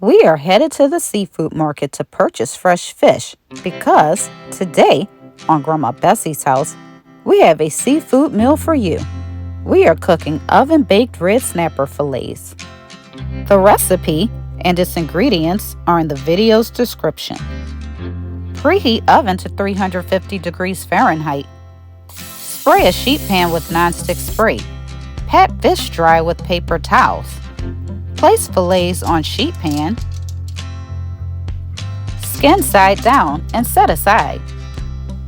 We are headed to the seafood market to purchase fresh fish because today on Grandma Bessie's house, we have a seafood meal for you. We are cooking oven-baked red snapper fillets. The recipe and its ingredients are in the video's description. Preheat oven to 350 degrees Fahrenheit. Spray a sheet pan with nonstick spray. Pat fish dry with paper towels. Place fillets on sheet pan. Skin side down and set aside.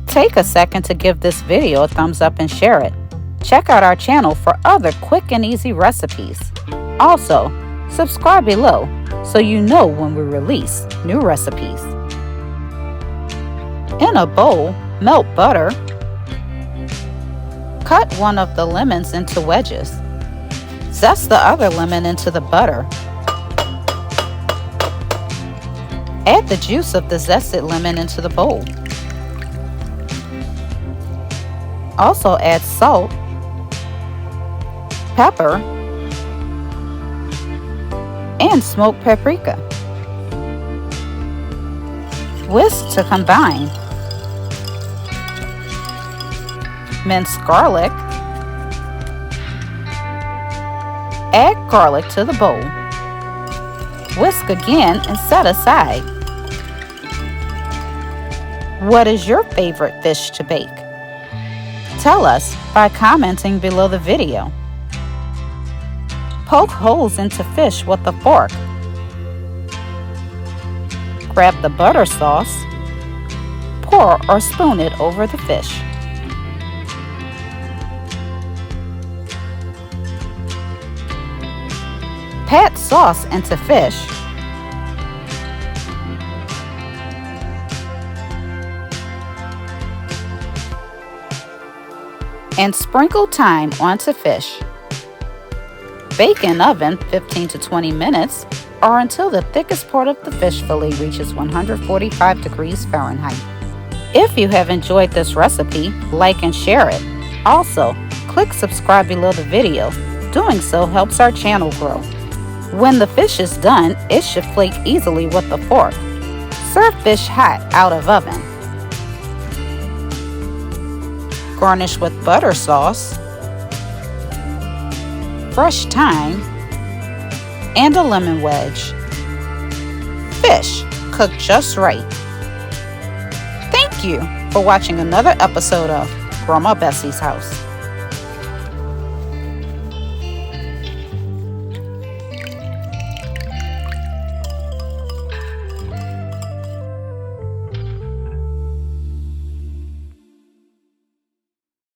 Take a second to give this video a thumbs up and share it. Check out our channel for other quick and easy recipes. Also, subscribe below so you know when we release new recipes. In a bowl, melt butter. Cut one of the lemons into wedges. Zest the other lemon into the butter. Add the juice of the zested lemon into the bowl. Also add salt, pepper, and smoked paprika. Whisk to combine. Mince garlic. Add garlic to the bowl. Whisk again and set aside. What is your favorite fish to bake? Tell us by commenting below the video. Poke holes into fish with a fork. Grab the butter sauce. Pour or spoon it over the fish. Pat sauce into fish. And sprinkle thyme onto fish. Bake in oven 15 to 20 minutes or until the thickest part of the fish fillet reaches 145 degrees Fahrenheit. If you have enjoyed this recipe, like and share it. Also, click subscribe below the video. Doing so helps our channel grow. When the fish is done, it should flake easily with a fork. Serve fish hot out of oven. Garnish with butter sauce, fresh thyme, and a lemon wedge. Fish cooked just right. Thank you for watching another episode of Grandma Bessie's House.